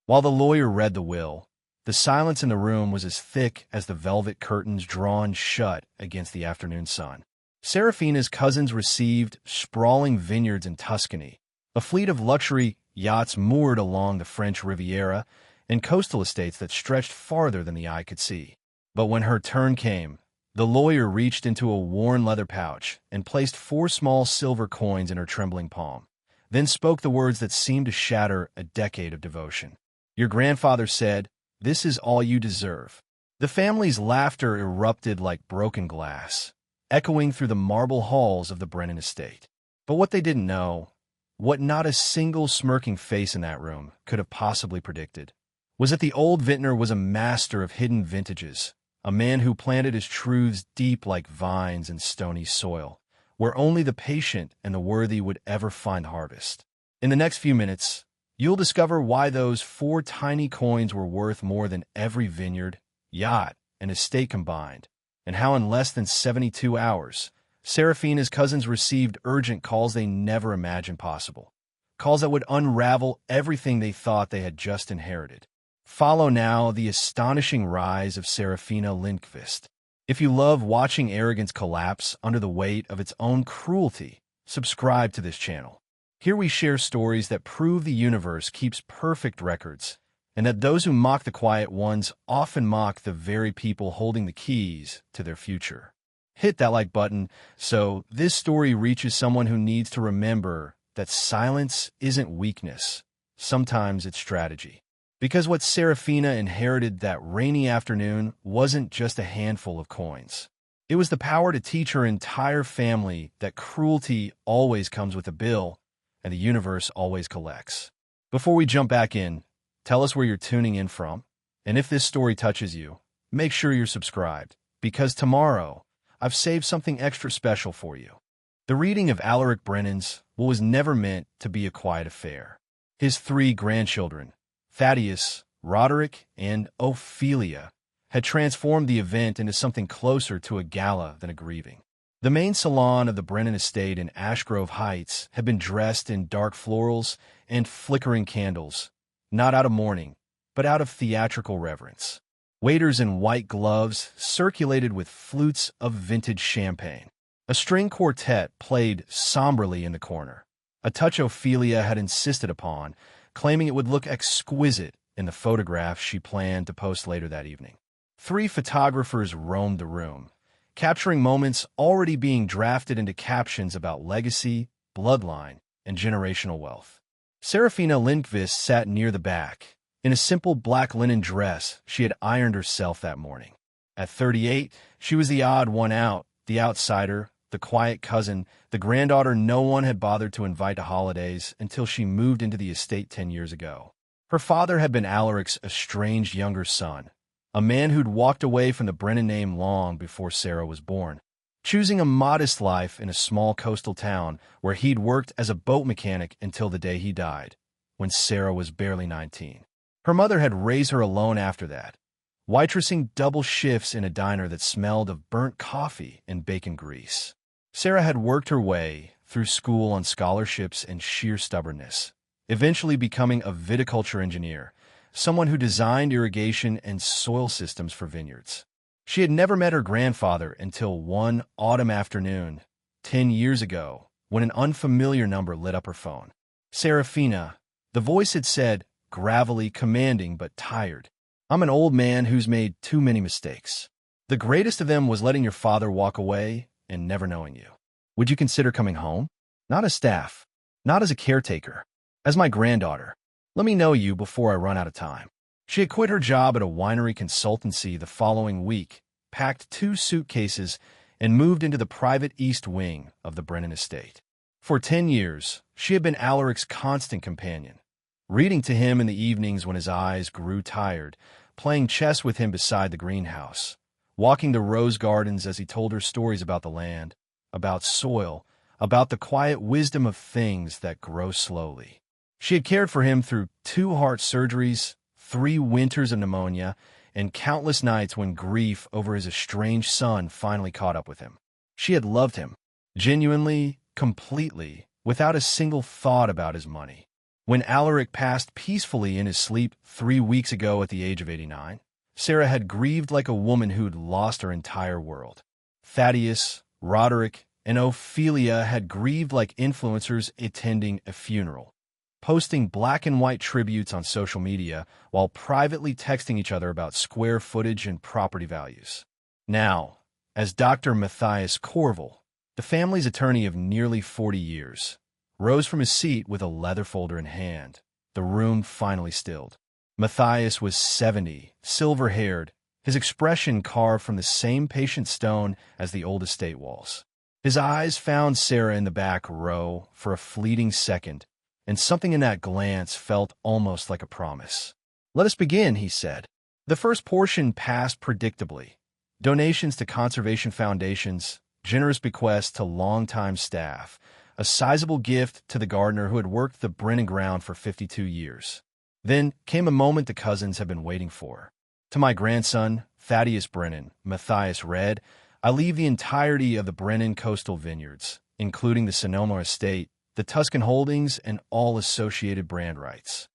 While the lawyer read the will, the silence in the room was as thick as the velvet curtains drawn shut against the afternoon sun. Seraphina's cousins received sprawling vineyards in Tuscany, a fleet of luxury yachts moored along the French Riviera, and coastal estates that stretched farther than the eye could see. But when her turn came, the lawyer reached into a worn leather pouch and placed 4 small silver coins in her trembling palm, then spoke the words that seemed to shatter a decade of devotion. "Your grandfather said, 'This is all you deserve.'" The family's laughter erupted like broken glass, echoing through the marble halls of the Brennan estate. But what they didn't know, what not a single smirking face in that room could have possibly predicted, was that the old vintner was a master of hidden vintages, a man who planted his truths deep like vines in stony soil, where only the patient and the worthy would ever find harvest. In the next few minutes, you'll discover why those 4 tiny coins were worth more than every vineyard, yacht, and estate combined, and how in less than 72 hours, Seraphina's cousins received urgent calls they never imagined possible, calls that would unravel everything they thought they had just inherited. Follow now the astonishing rise of Seraphina Lindqvist. If you love watching arrogance collapse under the weight of its own cruelty, subscribe to this channel. Here we share stories that prove the universe keeps perfect records, and that those who mock the quiet ones often mock the very people holding the keys to their future. Hit that like button so this story reaches someone who needs to remember that silence isn't weakness. Sometimes it's strategy. Because what Seraphina inherited that rainy afternoon wasn't just a handful of coins. It was the power to teach her entire family that cruelty always comes with a bill, and the universe always collects. Before we jump back in, tell us where you're tuning in from, and if this story touches you, make sure you're subscribed, because tomorrow, I've saved something extra special for you. The reading of Alaric Brennan's What Was Never Meant to Be a Quiet Affair. His 3 grandchildren, Thaddeus, Roderick, and Ophelia, had transformed the event into something closer to a gala than a grieving. The main salon of the Brennan estate in Ashgrove Heights had been dressed in dark florals and flickering candles, not out of mourning, but out of theatrical reverence. Waiters in white gloves circulated with flutes of vintage champagne. A string quartet played somberly in the corner, a touch Ophelia had insisted upon, claiming it would look exquisite in the photograph she planned to post later that evening. 3 photographers roamed the room, capturing moments already being drafted into captions about legacy, bloodline, and generational wealth. Seraphina Lindqvist sat near the back, in a simple black linen dress she had ironed herself that morning. At 38, she was the odd one out, the outsider, the quiet cousin, the granddaughter no one had bothered to invite to holidays until she moved into the estate 10 years ago. Her father had been Alaric's estranged younger son, a man who'd walked away from the Brennan name long before Sera was born, choosing a modest life in a small coastal town where he'd worked as a boat mechanic until the day he died, when Sera was barely 19. Her mother had raised her alone after that, waitressing double shifts in a diner that smelled of burnt coffee and bacon grease. Sera had worked her way through school on scholarships and sheer stubbornness, eventually becoming a viticulture engineer, someone who designed irrigation and soil systems for vineyards. She had never met her grandfather until one autumn afternoon, 10 years ago, when an unfamiliar number lit up her phone. "Seraphina," the voice had said, gravelly, commanding, but tired. "I'm an old man who's made too many mistakes. The greatest of them was letting your father walk away and never knowing you. Would you consider coming home? Not as staff, not as a caretaker, as my granddaughter. Let me know you before I run out of time." She had quit her job at a winery consultancy the following week, packed 2 suitcases, and moved into the private east wing of the Brennan estate. For 10 years, she had been Alaric's constant companion, reading to him in the evenings when his eyes grew tired, playing chess with him beside the greenhouse, walking the rose gardens as he told her stories about the land, about soil, about the quiet wisdom of things that grow slowly. She had cared for him through 2 heart surgeries, 3 winters of pneumonia, and countless nights when grief over his estranged son finally caught up with him. She had loved him, genuinely, completely, without a single thought about his money. When Alaric passed peacefully in his sleep 3 weeks ago at the age of 89, Sera had grieved like a woman who'd lost her entire world. Thaddeus, Roderick, and Ophelia had grieved like influencers attending a funeral, posting black and white tributes on social media while privately texting each other about square footage and property values. Now, as Dr. Matthias Corval, the family's attorney of nearly 40 years, rose from his seat with a leather folder in hand, the room finally stilled. Matthias was 70, silver-haired, his expression carved from the same patient stone as the old estate walls. His eyes found Sera in the back row for a fleeting second, and something in that glance felt almost like a promise. "Let us begin," he said. The first portion passed predictably. Donations to conservation foundations, generous bequests to longtime staff, a sizable gift to the gardener who had worked the Brennan ground for 52 years. Then came a moment the cousins had been waiting for. "To my grandson, Thaddeus Brennan," Matthias read, "I leave the entirety of the Brennan coastal vineyards, including the Sonoma estate, the Tuscan holdings, and all associated brand rights."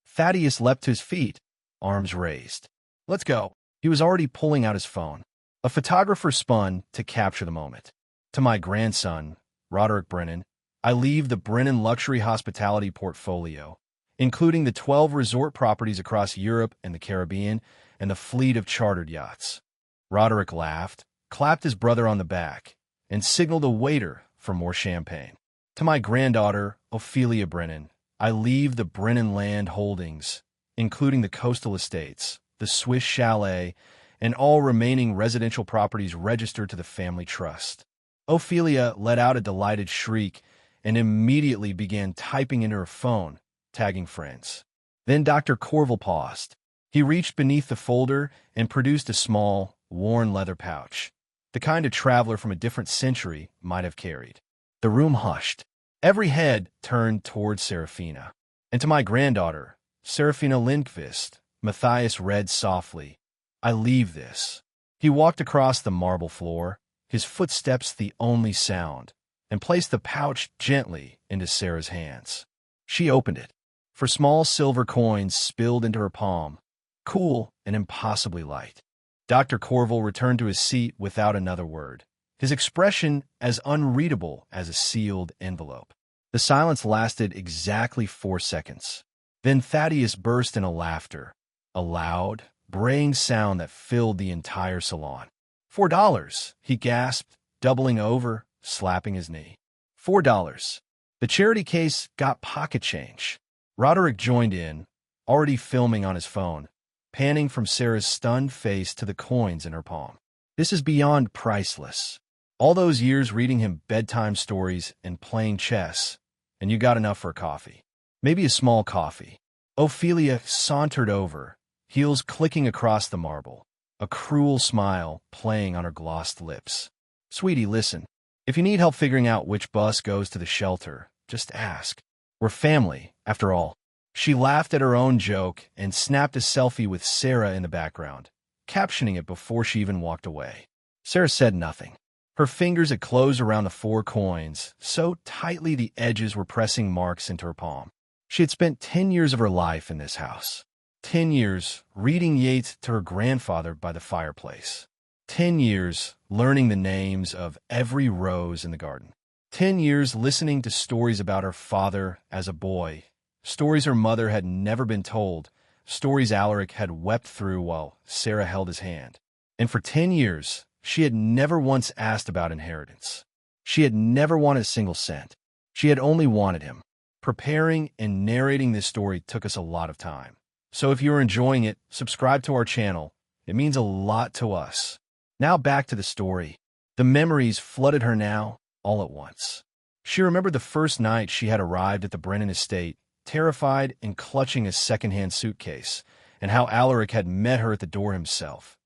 Thaddeus leapt to his feet, arms raised. "Let's go." He was already pulling out his phone. A photographer spun to capture the moment. "To my grandson, Roderick Brennan, I leave the Brennan luxury hospitality portfolio, including the 12 resort properties across Europe and the Caribbean and the fleet of chartered yachts." Roderick laughed, clapped his brother on the back, and signaled a waiter for more champagne. "To my granddaughter, Ophelia Brennan, I leave the Brennan land holdings, including the coastal estates, the Swiss chalet, and all remaining residential properties registered to the family trust." Ophelia let out a delighted shriek and immediately began typing into her phone, tagging friends. Then Dr. Corval paused. He reached beneath the folder and produced a small, worn leather pouch, the kind a traveler from a different century might have carried. The room hushed. Every head turned toward Seraphina. "And to my granddaughter, Seraphina Lindqvist," Matthias read softly, "I leave this." He walked across the marble floor, his footsteps the only sound, and placed the pouch gently into Sera's hands. She opened it, for small silver coins spilled into her palm, cool and impossibly light. Dr. Corval returned to his seat without another word, his expression as unreadable as a sealed envelope. The silence lasted exactly 4 seconds. Then Thaddeus burst into laughter, a loud, braying sound that filled the entire salon. $4, he gasped, doubling over, slapping his knee. $4. The charity case got pocket change. Roderick joined in, already filming on his phone, panning from Sera's stunned face to the coins in her palm. "This is beyond priceless. All those years reading him bedtime stories and playing chess, and you got enough for a coffee. Maybe a small coffee." Ophelia sauntered over, heels clicking across the marble, a cruel smile playing on her glossed lips. "Sweetie, listen. If you need help figuring out which bus goes to the shelter, just ask. We're family, after all." She laughed at her own joke and snapped a selfie with Sera in the background, captioning it before she even walked away. Sera said nothing. Her fingers had closed around the 4 coins, so tightly the edges were pressing marks into her palm. She had spent 10 years of her life in this house. 10 years reading Yeats to her grandfather by the fireplace. 10 years learning the names of every rose in the garden. 10 years listening to stories about her father as a boy, stories her mother had never been told, stories Alaric had wept through while Sera held his hand. And for 10 years, she had never once asked about inheritance. She had never wanted a single cent. She had only wanted him. Preparing and narrating this story took us a lot of time. So if you're enjoying it, subscribe to our channel. It means a lot to us. Now back to the story. The memories flooded her now, all at once. She remembered the first night she had arrived at the Brennan estate, terrified and clutching a second-hand suitcase, and how Alaric had met her at the door himself.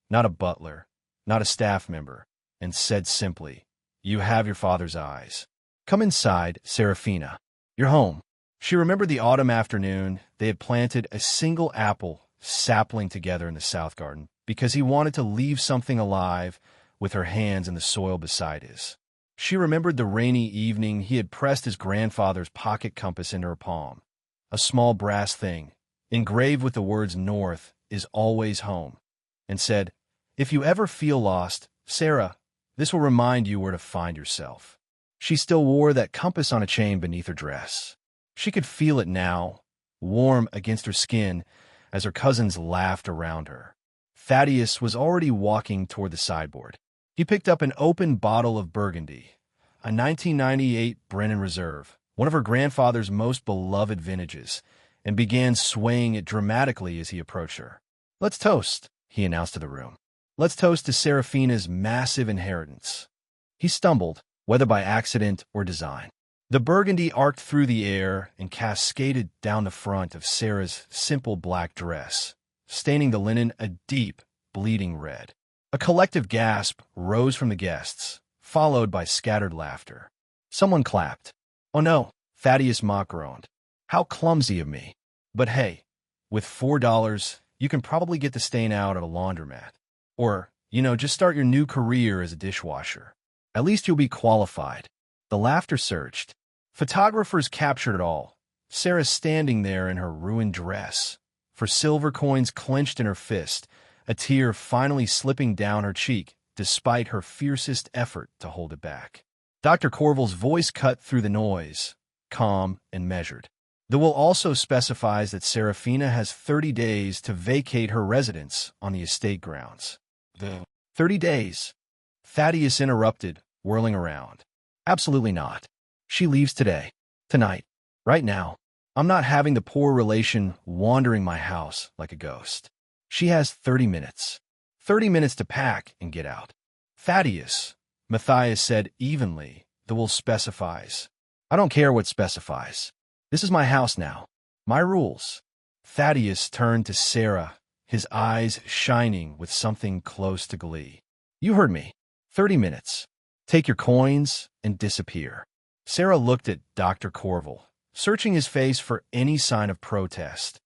Not a butler, not a staff member, and said simply, "You have your father's eyes. Come inside, Seraphina. You're home." She remembered the autumn afternoon they had planted a single apple sapling together in the south garden because he wanted to leave something alive with her hands in the soil beside his. She remembered the rainy evening he had pressed his grandfather's pocket compass into her palm, a small brass thing, engraved with the words "North is always home," and said, "If you ever feel lost, Sera, this will remind you where to find yourself." She still wore that compass on a chain beneath her dress. She could feel it now, warm against her skin, as her cousins laughed around her. Thaddeus was already walking toward the sideboard. He picked up an open bottle of Burgundy, a 1998 Brennan Reserve, one of her grandfather's most beloved vintages, and began swaying it dramatically as he approached her. "Let's toast," he announced to the room. "Let's toast to Seraphina's massive inheritance." He stumbled, whether by accident or design. The Burgundy arced through the air and cascaded down the front of Sera's simple black dress, staining the linen a deep, bleeding red. A collective gasp rose from the guests, followed by scattered laughter. Someone clapped. "Oh no," Thaddeus mock groaned. "How clumsy of me. But hey, with $4, you can probably get the stain out at a laundromat. Or, just start your new career as a dishwasher. At least you'll be qualified." The laughter surged. Photographers captured it all. Sera standing there in her ruined dress, her silver coins clenched in her fist, a tear finally slipping down her cheek, despite her fiercest effort to hold it back. Dr. Corville's voice cut through the noise, calm and measured. The will also specifies that Seraphina has 30 days to vacate her residence on the estate grounds. The 30 days? Thaddeus interrupted, whirling around. "Absolutely not. She leaves today. Tonight. Right now. I'm not having the poor relation wandering my house like a ghost. She has 30 minutes. 30 minutes to pack and get out." "Thaddeus," Matthias said evenly, "the will specifies." "I don't care what specifies. This is my house now. My rules." Thaddeus turned to Sera, his eyes shining with something close to glee. "You heard me. 30 minutes. Take your coins and disappear." Sera looked at Dr. Corville, searching his face for any sign of protest,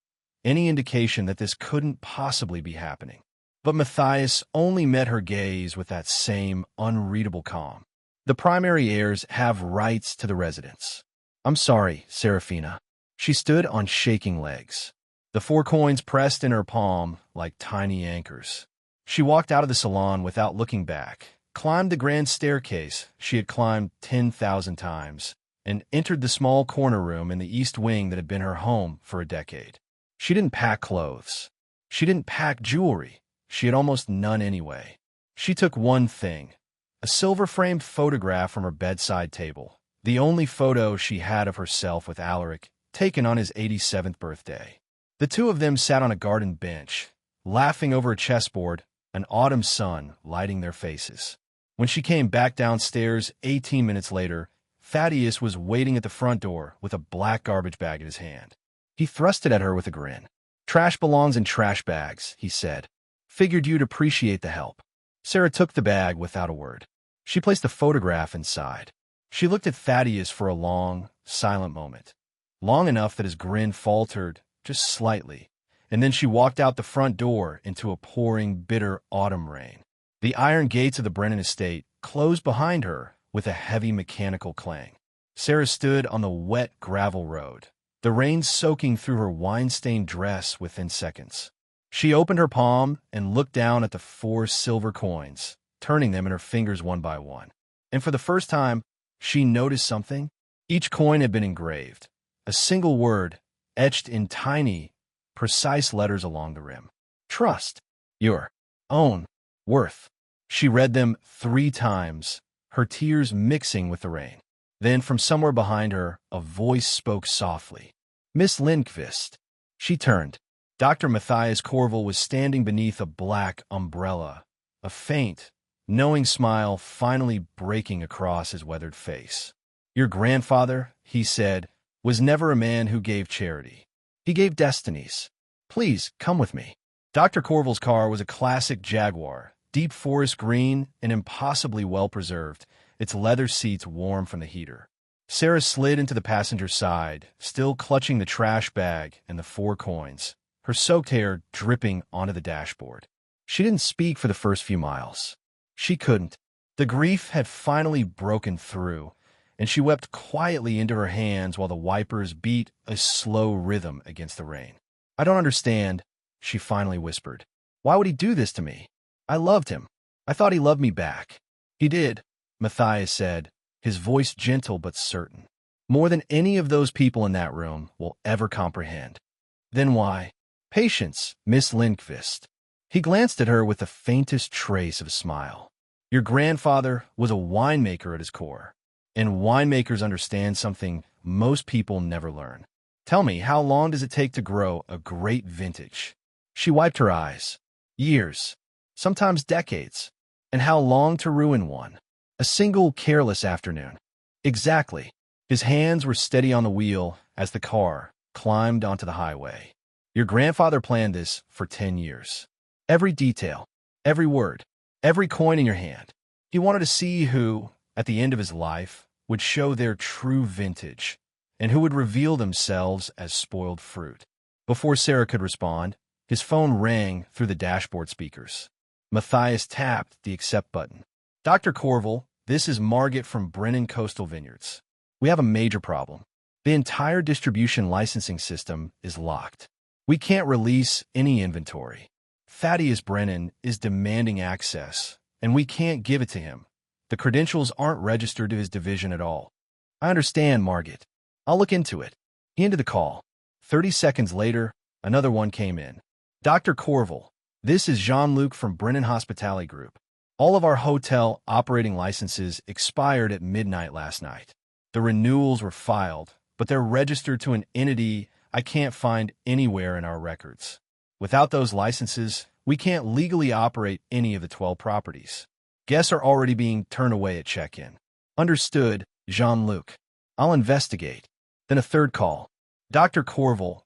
any indication that this couldn't possibly be happening. But Matthias only met her gaze with that same unreadable calm. "The primary heirs have rights to the residence." "I'm sorry, Seraphina." She stood on shaking legs, the 4 coins pressed in her palm like tiny anchors. She walked out of the salon without looking back, climbed the grand staircase she had climbed 10,000 times, and entered the small corner room in the east wing that had been her home for a decade. She didn't pack clothes. She didn't pack jewelry. She had almost none anyway. She took one thing, a silver-framed photograph from her bedside table, the only photo she had of herself with Alaric, taken on his 87th birthday. The two of them sat on a garden bench, laughing over a chessboard, an autumn sun lighting their faces. When she came back downstairs 18 minutes later, Thaddeus was waiting at the front door with a black garbage bag in his hand. He thrust it at her with a grin. "Trash belongs in trash bags," he said. "Figured you'd appreciate the help." Sera took the bag without a word. She placed the photograph inside. She looked at Thaddeus for a long, silent moment, long enough that his grin faltered just slightly, and then she walked out the front door into a pouring, bitter autumn rain. The iron gates of the Brennan estate closed behind her with a heavy mechanical clang. Sera stood on the wet gravel road, the rain soaking through her wine-stained dress within seconds. She opened her palm and looked down at the 4 silver coins, turning them in her fingers one by one. And for the first time, she noticed something. Each coin had been engraved, a single word etched in tiny, precise letters along the rim. "Trust. Your own worth." She read them 3 times, her tears mixing with the rain. Then, from somewhere behind her, a voice spoke softly. "Miss Lindqvist." She turned. Dr. Matthias Corville was standing beneath a black umbrella, a faint, knowing smile finally breaking across his weathered face. "Your grandfather," he said, "was never a man who gave charity. He gave destinies. Please, come with me." Dr. Corville's car was a classic Jaguar, deep forest green and impossibly well-preserved, its leather seats warm from the heater. Sera slid into the passenger side, still clutching the trash bag and the 4 coins, her soaked hair dripping onto the dashboard. She didn't speak for the first few miles. She couldn't. The grief had finally broken through, and she wept quietly into her hands while the wipers beat a slow rhythm against the rain. "I don't understand," she finally whispered. "Why would he do this to me? I loved him. I thought he loved me back." "He did," Matthias said, his voice gentle but certain. "More than any of those people in that room will ever comprehend." "Then why?" "Patience, Miss Lindqvist." He glanced at her with the faintest trace of a smile. "Your grandfather was a winemaker at his core, and winemakers understand something most people never learn. Tell me, how long does it take to grow a great vintage?" She wiped her eyes. "Years, sometimes decades. And how long to ruin one? A single careless afternoon." "Exactly." His hands were steady on the wheel as the car climbed onto the highway. "Your grandfather planned this for 10 years. Every detail, every word, every coin in your hand. He wanted to see who, at the end of his life, would show their true vintage, and who would reveal themselves as spoiled fruit." Before Sera could respond, his phone rang through the dashboard speakers. Matthias tapped the accept button. "Dr. Corville, this is Margit from Brennan Coastal Vineyards. We have a major problem. The entire distribution licensing system is locked. We can't release any inventory. Thaddeus Brennan is demanding access, and we can't give it to him. The credentials aren't registered to his division at all." "I understand, Margit. I'll look into it." He ended the call. 30 seconds later, another one came in. "Dr. Corville, this is Jean-Luc from Brennan Hospitality Group. All of our hotel operating licenses expired at midnight last night. The renewals were filed, but they're registered to an entity I can't find anywhere in our records. Without those licenses, we can't legally operate any of the 12 properties. Guests are already being turned away at check-in." "Understood, Jean-Luc. I'll investigate." Then a third call. "Dr. Corville,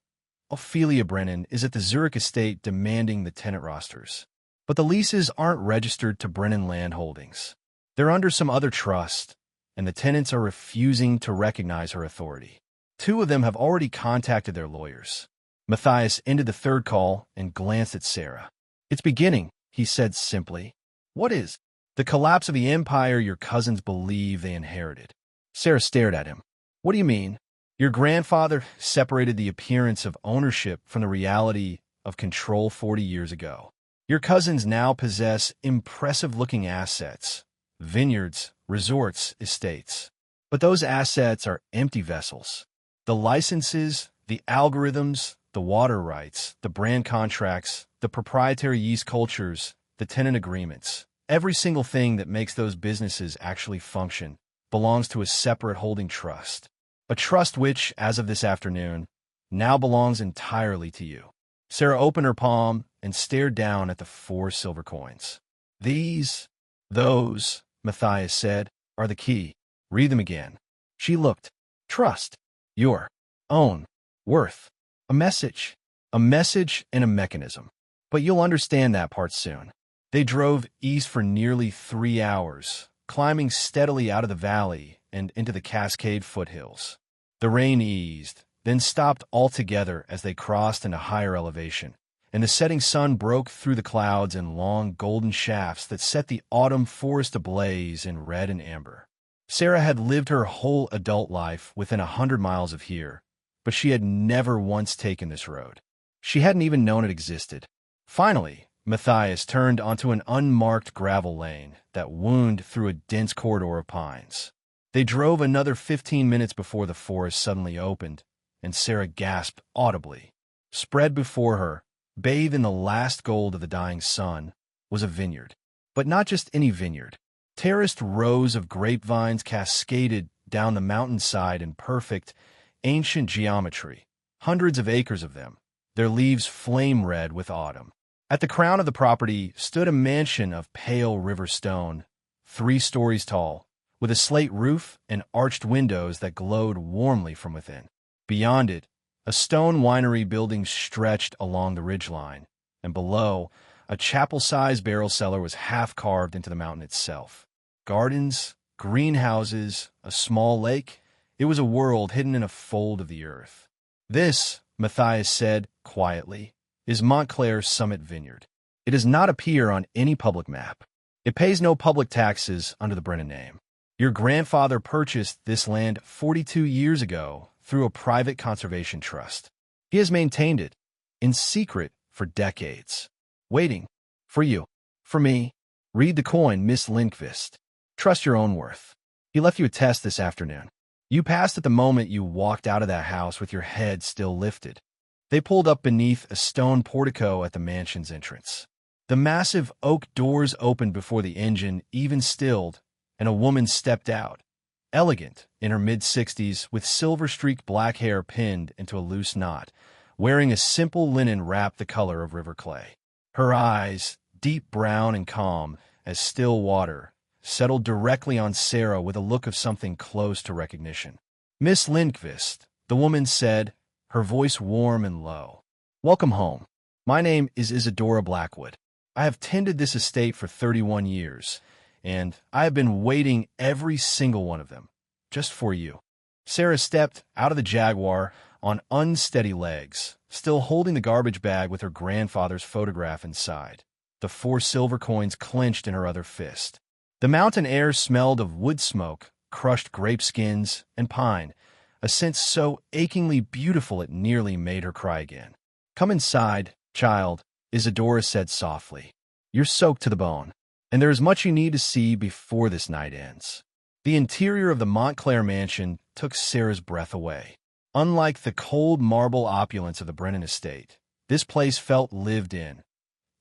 Ophelia Brennan is at the Zurich estate demanding the tenant rosters. But the leases aren't registered to Brennan Land Holdings. They're under some other trust, and the tenants are refusing to recognize her authority. 2 of them have already contacted their lawyers." Matthias ended the third call and glanced at Sera. "It's beginning," he said simply. "What is?" "The collapse of the empire your cousins believe they inherited." Sera stared at him. "What do you mean?" "Your grandfather separated the appearance of ownership from the reality of control 40 years ago. Your cousins now possess impressive-looking assets, vineyards, resorts, estates. But those assets are empty vessels. The licenses, the algorithms, the water rights, the brand contracts, the proprietary yeast cultures, the tenant agreements, every single thing that makes those businesses actually function belongs to a separate holding trust. A trust which, as of this afternoon, now belongs entirely to you." Sera opened her palm and stared down at the 4 silver coins. "Those," Matthias said, "are the key. Read them again." She looked. "Trust. Your own worth. A message. A message and a mechanism. But you'll understand that part soon." They drove east for nearly 3 hours, climbing steadily out of the valley and into the Cascade foothills. The rain eased, then stopped altogether as they crossed into higher elevation, and the setting sun broke through the clouds in long golden shafts that set the autumn forest ablaze in red and amber. Sera had lived her whole adult life within 100 miles of here, but she had never once taken this road. She hadn't even known it existed. Finally, Matthias turned onto an unmarked gravel lane that wound through a dense corridor of pines. They drove another 15 minutes before the forest suddenly opened, and Sera gasped audibly. Spread before her, bathed in the last gold of the dying sun, was a vineyard. But not just any vineyard. Terraced rows of grapevines cascaded down the mountainside in perfect, ancient geometry, hundreds of acres of them, their leaves flame red with autumn. At the crown of the property stood a mansion of pale river stone, 3 stories tall, with a slate roof and arched windows that glowed warmly from within. Beyond it, a stone winery building stretched along the ridgeline, and below, a chapel-sized barrel cellar was half-carved into the mountain itself. Gardens, greenhouses, a small lake, it was a world hidden in a fold of the earth. "This," Matthias said quietly, "is Montclair's Summit Vineyard. It does not appear on any public map. It pays no public taxes under the Brennan name. Your grandfather purchased this land 42 years ago through a private conservation trust. He has maintained it, in secret, for decades. Waiting. For you. For me. Read the coin, Miss Lindqvist. Trust your own worth. He left you a test this afternoon. You passed it the moment you walked out of that house with your head still lifted. They pulled up beneath a stone portico at the mansion's entrance. The massive oak doors opened before the engine even stilled, and a woman stepped out, elegant, in her mid-60s, with silver-streaked black hair pinned into a loose knot, wearing a simple linen wrap the color of river clay. Her eyes, deep brown and calm as still water, settled directly on Sera with a look of something close to recognition. Miss Lindqvist, the woman said, her voice warm and low. Welcome home. My name is Isadora Blackwood. I have tended this estate for 31 years, and I have been waiting every single one of them, just for you. Sera stepped out of the Jaguar on unsteady legs, still holding the garbage bag with her grandfather's photograph inside, the 4 silver coins clenched in her other fist. The mountain air smelled of wood smoke, crushed grape skins, and pine, a scent so achingly beautiful it nearly made her cry again. Come inside, child, Isadora said softly. You're soaked to the bone, and there is much you need to see before this night ends. The interior of the Montclair mansion took Sera's breath away. Unlike the cold marble opulence of the Brennan estate, this place felt lived in.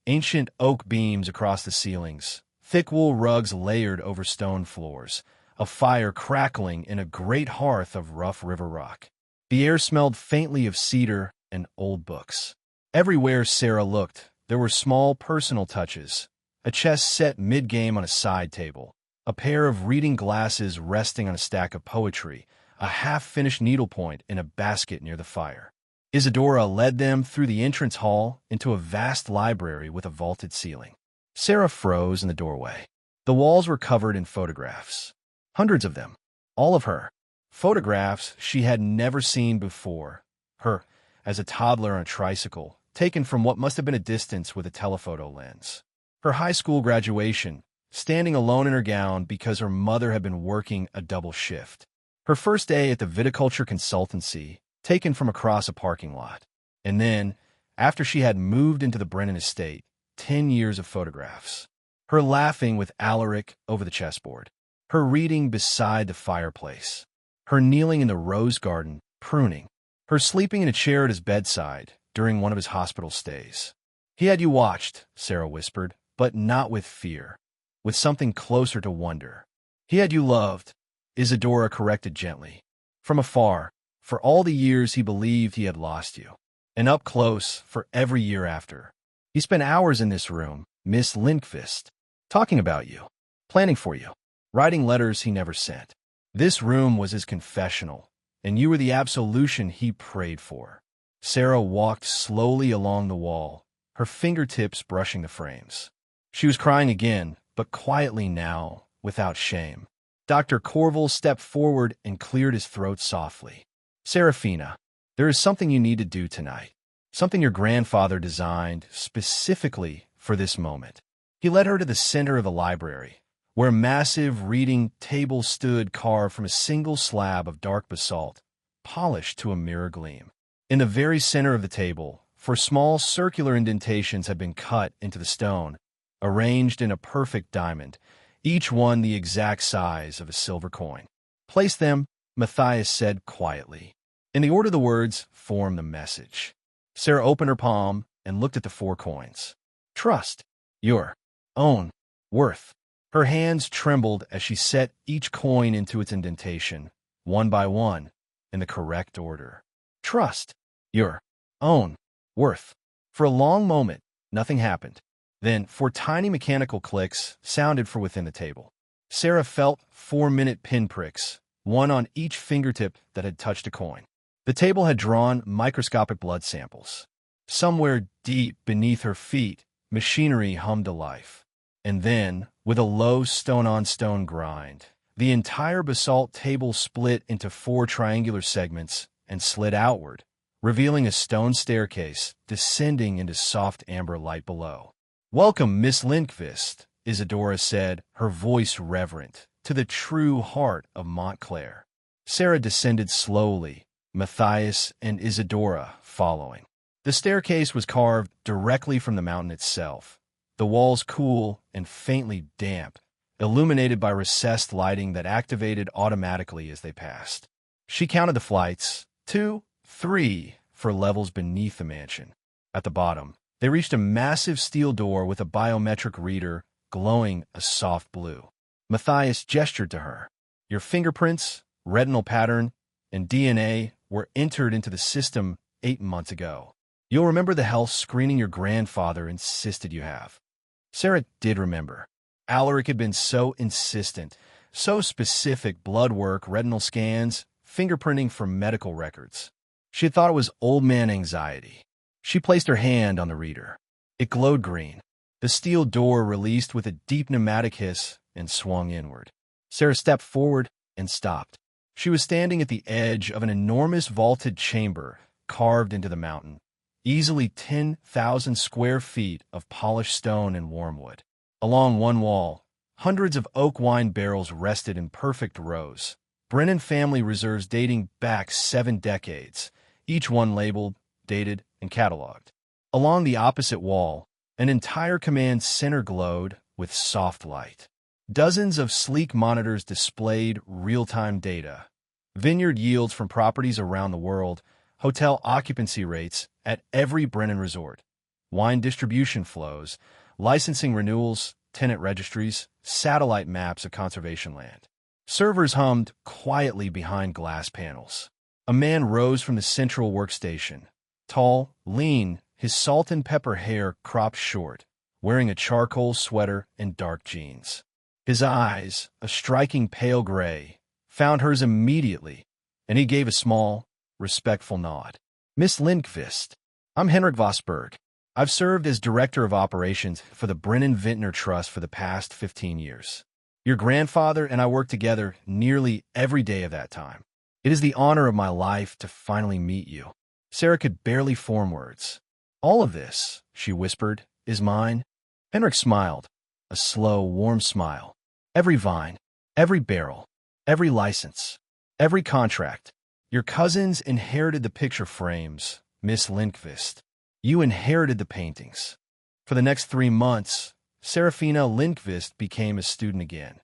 Ancient oak beams across the ceilings, thick wool rugs layered over stone floors, a fire crackling in a great hearth of rough river rock. The air smelled faintly of cedar and old books. Everywhere Sera looked, there were small personal touches, a chess set mid-game on a side table, a pair of reading glasses resting on a stack of poetry, a half-finished needlepoint in a basket near the fire. Isadora led them through the entrance hall into a vast library with a vaulted ceiling. Sera froze in the doorway. The walls were covered in photographs. Hundreds of them. All of her. Photographs she had never seen before. Her, as a toddler on a tricycle, taken from what must have been a distance with a telephoto lens. Her high school graduation, standing alone in her gown because her mother had been working a double shift. Her first day at the viticulture consultancy, taken from across a parking lot. And then, after she had moved into the Brennan estate, 10 years of photographs. Her laughing with Alaric over the chessboard. Her reading beside the fireplace. Her kneeling in the rose garden, pruning. Her sleeping in a chair at his bedside during one of his hospital stays. He had you watched, Sera whispered, but not with fear. With something closer to wonder. He had you loved, Isadora corrected gently. From afar, for all the years he believed he had lost you. And up close for every year after. He spent hours in this room, Miss Lindqvist, talking about you, planning for you, writing letters he never sent. This room was his confessional, and you were the absolution he prayed for. Sera walked slowly along the wall, her fingertips brushing the frames. She was crying again, but quietly now, without shame. Dr. Corville stepped forward and cleared his throat softly. Seraphina, there is something you need to do tonight. Something your grandfather designed specifically for this moment. He led her to the center of the library, where a massive reading table stood carved from a single slab of dark basalt, polished to a mirror gleam. In the very center of the table, 4 small circular indentations had been cut into the stone, arranged in a perfect diamond, each one the exact size of a silver coin. Place them, Matthias said quietly. In the order the words form the message. Sera opened her palm and looked at the 4 coins. Trust. Your own worth. Her hands trembled as she set each coin into its indentation, one by one, in the correct order. Trust. Your own worth. For a long moment, nothing happened. Then 4 tiny mechanical clicks sounded from within the table. Sera felt 4-minute pinpricks, one on each fingertip that had touched a coin. The table had drawn microscopic blood samples. Somewhere deep beneath her feet, machinery hummed to life. And then, with a low stone-on-stone grind, the entire basalt table split into 4 triangular segments and slid outward, revealing a stone staircase descending into soft amber light below. Welcome, Miss Lindqvist, Isadora said, her voice reverent, to the true heart of Montclair. Sera descended slowly, Matthias and Isadora following. The staircase was carved directly from the mountain itself, the walls cool and faintly damp, illuminated by recessed lighting that activated automatically as they passed. She counted the flights, 2, 3, for levels beneath the mansion. At the bottom, they reached a massive steel door with a biometric reader glowing a soft blue. Matthias gestured to her. Your fingerprints, retinal pattern, and DNA were entered into the system 8 months ago. You'll remember the health screening your grandfather insisted you have. Sera did remember. Alaric had been so insistent, so specific: blood work, retinal scans, fingerprinting for medical records. She had thought it was old man anxiety. She placed her hand on the reader. It glowed green. The steel door released with a deep pneumatic hiss and swung inward. Sera stepped forward and stopped. She was standing at the edge of an enormous vaulted chamber carved into the mountain, easily 10,000 square feet of polished stone and warm wood. Along one wall, hundreds of oak wine barrels rested in perfect rows. Brennan family reserves dating back 7 decades, each one labeled, dated, and cataloged. Along the opposite wall, an entire command center glowed with soft light. Dozens of sleek monitors displayed real-time data, vineyard yields from properties around the world, hotel occupancy rates at every Brennan resort, wine distribution flows, licensing renewals, tenant registries, satellite maps of conservation land. Servers hummed quietly behind glass panels. A man rose from the central workstation, tall, lean, his salt and pepper hair cropped short, wearing a charcoal sweater and dark jeans. His eyes, a striking pale gray, found hers immediately, and he gave a small, respectful nod. Miss Lindqvist, I'm Henrik Vosberg. I've served as Director of Operations for the Brennan Vintner Trust for the past 15 years. Your grandfather and I worked together nearly every day of that time. It is the honor of my life to finally meet you. Sera could barely form words. All of this, she whispered, is mine. Henrik smiled, a slow, warm smile. Every vine, every barrel, every license, every contract. Your cousins inherited the picture frames, Miss Lindqvist. You inherited the paintings. For the next 3 months, Seraphina Lindqvist became a student again.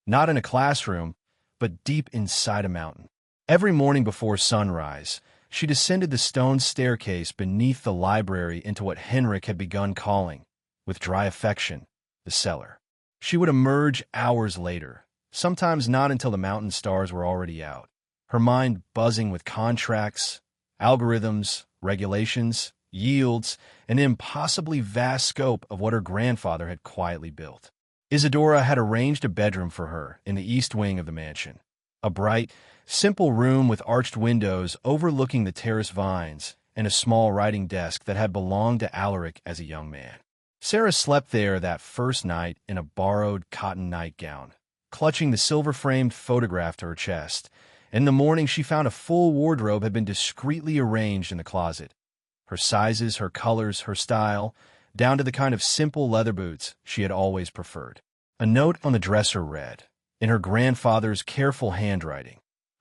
Not in a classroom, but deep inside a mountain. Every morning before sunrise, she descended the stone staircase beneath the library into what Henrik had begun calling, with dry affection, the cellar. She would emerge hours later, sometimes not until the mountain stars were already out, her mind buzzing with contracts, algorithms, regulations, yields, an impossibly vast scope of what her grandfather had quietly built. Isadora had arranged a bedroom for her in the east wing of the mansion, a bright, simple room with arched windows overlooking the terrace vines and a small writing desk that had belonged to Alaric as a young man. Sera slept there that first night in a borrowed cotton nightgown, clutching the silver-framed photograph to her chest. In the morning, she found a full wardrobe had been discreetly arranged in the closet. Her sizes, her colors, her style, down to the kind of simple leather boots she had always preferred. A note on the dresser read, in her grandfather's careful handwriting,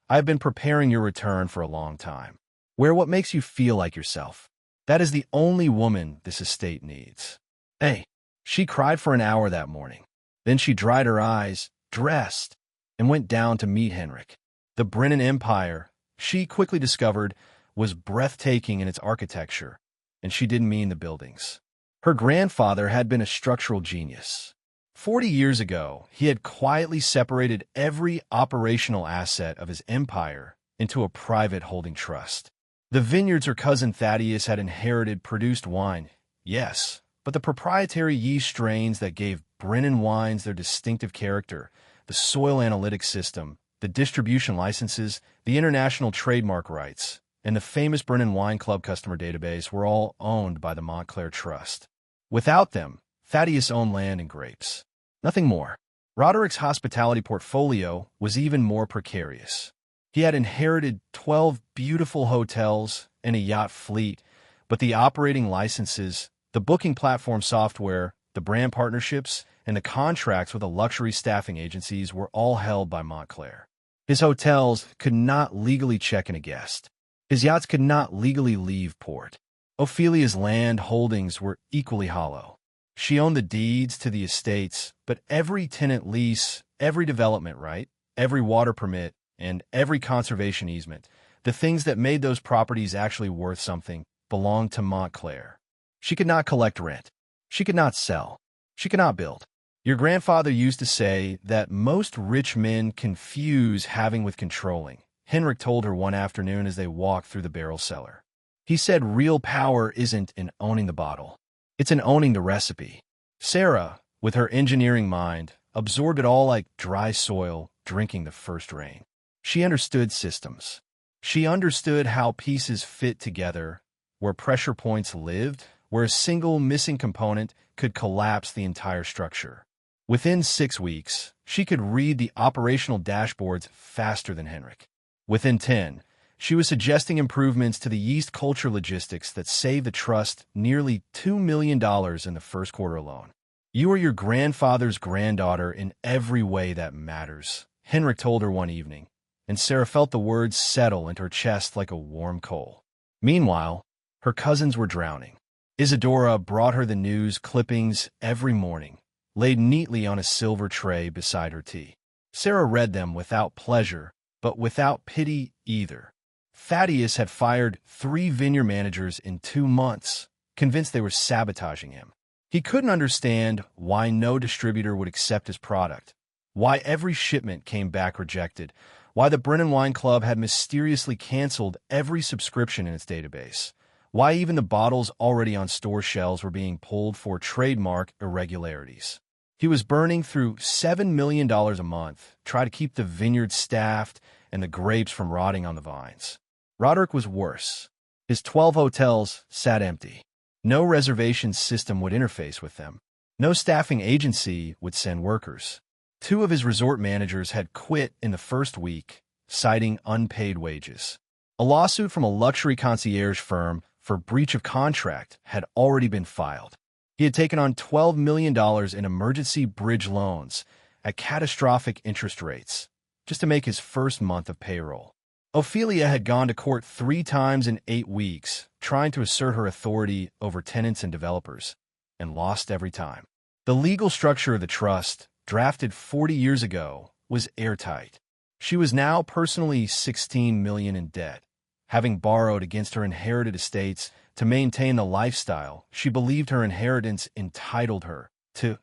I have been preparing your return for a long time. Wear what makes you feel like yourself. That is the only woman this estate needs. Hey, she cried for an hour that morning. Then she dried her eyes, dressed, and went down to meet Henrik. The Brennan Empire, she quickly discovered, was breathtaking in its architecture, and she didn't mean the buildings. Her grandfather had been a structural genius. 40 years ago, he had quietly separated every operational asset of his empire into a private holding trust. The vineyards her cousin Thaddeus had inherited produced wine, yes, but the proprietary yeast strains that gave Brennan wines their distinctive character, the soil analytics system, the distribution licenses, the international trademark rights, and the famous Brennan Wine Club customer database were all owned by the Montclair Trust. Without them, Thaddeus owned land and grapes. Nothing more. Roderick's hospitality portfolio was even more precarious. He had inherited 12 beautiful hotels and a yacht fleet, but the operating licenses, the booking platform software, the brand partnerships, and the contracts with the luxury staffing agencies were all held by Montclair. His hotels could not legally check in a guest. His yachts could not legally leave port. Ophelia's land holdings were equally hollow. She owned the deeds to the estates, but every tenant lease, every development right, every water permit, and every conservation easement, the things that made those properties actually worth something, belonged to Montclair. She could not collect rent. She could not sell. She could not build. Your grandfather used to say that most rich men confuse having with controlling, Henrik told her one afternoon as they walked through the barrel cellar. He said real power isn't in owning the bottle. It's in owning the recipe. Sera, with her engineering mind, absorbed it all like dry soil drinking the first rain. She understood systems. She understood how pieces fit together, where pressure points lived, where a single missing component could collapse the entire structure. Within 6 weeks, she could read the operational dashboards faster than Henrik. Within 10, she was suggesting improvements to the yeast culture logistics that saved the trust nearly $2 million in the first quarter alone. You are your grandfather's granddaughter in every way that matters, Henrik told her one evening, and Sera felt the words settle into her chest like a warm coal. Meanwhile, her cousins were drowning. Isadora brought her the news clippings every morning, laid neatly on a silver tray beside her tea. Sera read them without pleasure, but without pity either. Thaddeus had fired 3 vineyard managers in 2 months, convinced they were sabotaging him. He couldn't understand why no distributor would accept his product, why every shipment came back rejected, why the Brennan Wine Club had mysteriously canceled every subscription in its database, why even the bottles already on store shelves were being pulled for trademark irregularities. He was burning through $7 million a month, trying to keep the vineyard staffed and the grapes from rotting on the vines. Roderick was worse. His 12 hotels sat empty. No reservation system would interface with them. No staffing agency would send workers. 2 of his resort managers had quit in the first week, citing unpaid wages. A lawsuit from a luxury concierge firm for breach of contract had already been filed. He had taken on $12 million in emergency bridge loans at catastrophic interest rates, just to make his first month of payroll. Ophelia had gone to court 3 times in 8 weeks, trying to assert her authority over tenants and developers, and lost every time. The legal structure of the trust, drafted 40 years ago, was airtight. She was now personally $16 million in debt, having borrowed against her inherited estates to maintain the lifestyle she believed her inheritance entitled her to,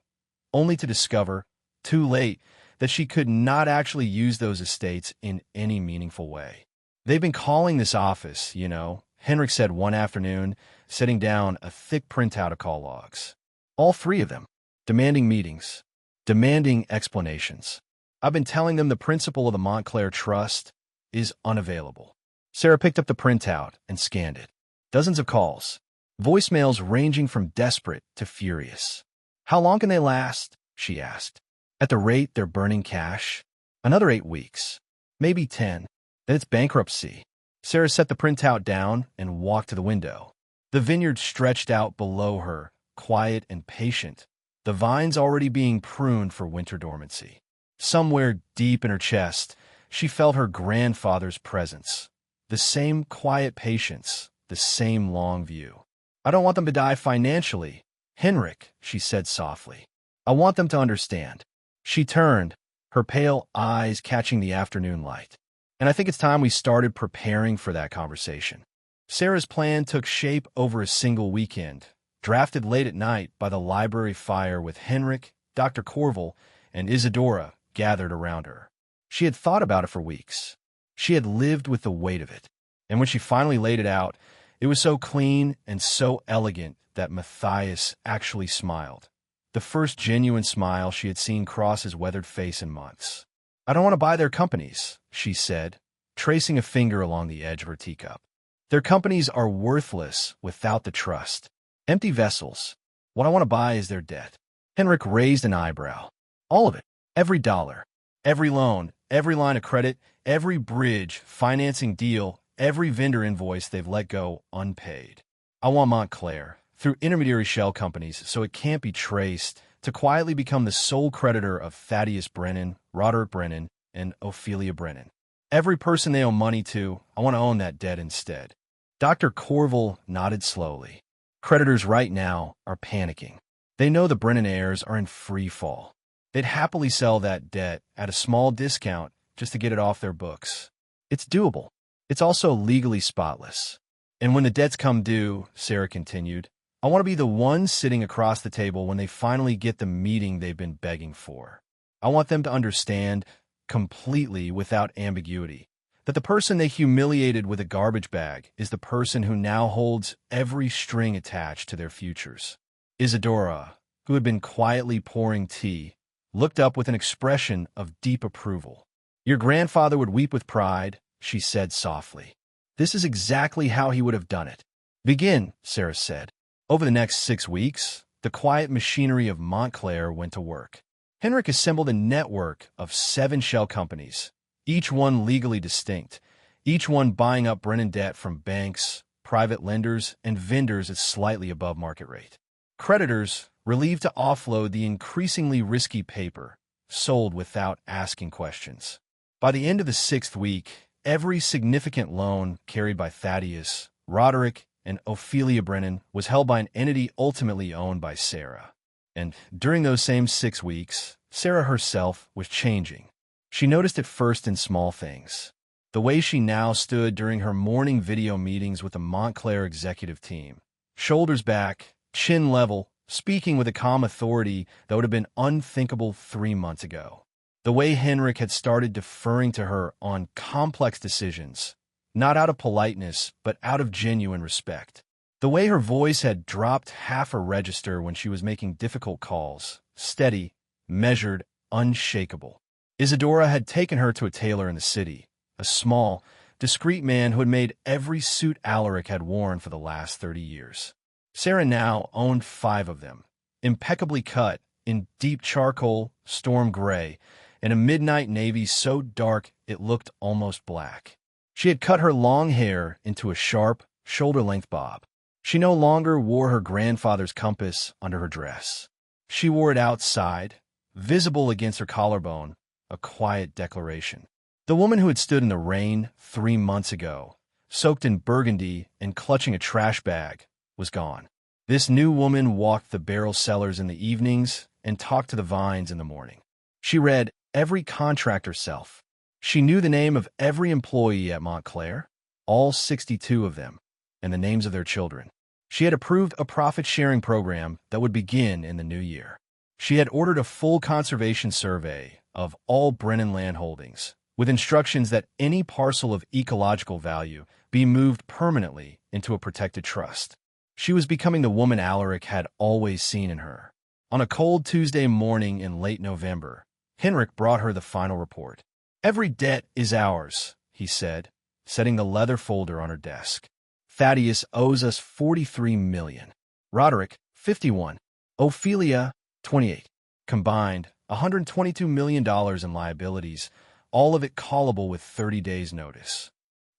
only to discover, too late, that she could not actually use those estates in any meaningful way. "They've been calling this office, you know," Henrik said one afternoon, setting down a thick printout of call logs. "All 3 of them, demanding meetings, demanding explanations. I've been telling them the principal of the Montclair Trust is unavailable." Sera picked up the printout and scanned it. Dozens of calls, voicemails ranging from desperate to furious. "How long can they last?" she asked. "At the rate they're burning cash? Another 8 weeks. Maybe 10. Then it's bankruptcy." Sera set the printout down and walked to the window. The vineyard stretched out below her, quiet and patient, the vines already being pruned for winter dormancy. Somewhere deep in her chest, she felt her grandfather's presence. The same quiet patience, the same long view. "I don't want them to die financially, Henrik," she said softly. "I want them to understand." She turned, her pale eyes catching the afternoon light. "And I think it's time we started preparing for that conversation." Sera's plan took shape over a single weekend, drafted late at night by the library fire with Henrik, Dr. Corville, and Isadora gathered around her. She had thought about it for weeks. She had lived with the weight of it. And when she finally laid it out, it was so clean and so elegant that Matthias actually smiled. The first genuine smile she had seen cross his weathered face in months. "I don't want to buy their companies," she said, tracing a finger along the edge of her teacup. "Their companies are worthless without the trust. Empty vessels. What I want to buy is their debt." Henrik raised an eyebrow. "All of it. Every dollar. Every loan. Every line of credit. Every bridge, financing deal. Every vendor invoice they've let go unpaid. I want Montclair, through intermediary shell companies so it can't be traced, to quietly become the sole creditor of Thaddeus Brennan, Roderick Brennan, and Ophelia Brennan. Every person they owe money to, I want to own that debt instead. Dr. Corville nodded slowly. Creditors right now are panicking. They know the Brennan heirs are in free fall. They'd happily sell that debt at a small discount just to get it off their books. It's doable. It's also legally spotless. And when the debts come due, Sera continued, I want to be the one sitting across the table when they finally get the meeting they've been begging for. I want them to understand, completely without ambiguity, that the person they humiliated with a garbage bag is the person who now holds every string attached to their futures. Isadora, who had been quietly pouring tea, looked up with an expression of deep approval. Your grandfather would weep with pride, she said softly. This is exactly how he would have done it. Begin, Sera said. Over the next 6 weeks, the quiet machinery of Montclair went to work. Henrik assembled a network of 7 shell companies, each one legally distinct, each one buying up Brennan debt from banks, private lenders, and vendors at slightly above market rate. Creditors, relieved to offload the increasingly risky paper, sold without asking questions. By the end of the 6th week, every significant loan carried by Thaddeus, Roderick, and Ophelia Brennan was held by an entity ultimately owned by Sera. And during those same 6 weeks, Sera herself was changing. She noticed it first in small things. The way she now stood during her morning video meetings with the Montclair executive team. Shoulders back, chin level, speaking with a calm authority that would have been unthinkable 3 months ago. The way Henrik had started deferring to her on complex decisions, not out of politeness, but out of genuine respect. The way her voice had dropped half a register when she was making difficult calls, steady, measured, unshakable. Isadora had taken her to a tailor in the city, a small, discreet man who had made every suit Alaric had worn for the last 30 years. Sera now owned 5 of them, impeccably cut, in deep charcoal, storm gray, and a midnight navy so dark it looked almost black. She had cut her long hair into a sharp, shoulder-length bob. She no longer wore her grandfather's compass under her dress. She wore it outside, visible against her collarbone, a quiet declaration. The woman who had stood in the rain 3 months ago, soaked in burgundy and clutching a trash bag, was gone. This new woman walked the barrel cellars in the evenings and talked to the vines in the morning. She read every contract herself. She knew the name of every employee at Montclair, all 62 of them, and the names of their children. She had approved a profit-sharing program that would begin in the new year. She had ordered a full conservation survey of all Brennan land holdings, with instructions that any parcel of ecological value be moved permanently into a protected trust. She was becoming the woman Alaric had always seen in her. On a cold Tuesday morning in late November, Henrik brought her the final report. Every debt is ours, he said, setting the leather folder on her desk. Thaddeus owes us $43 million. Roderick, $51. Ophelia, $28. Combined, $122 million in liabilities, all of it callable with 30 days' notice.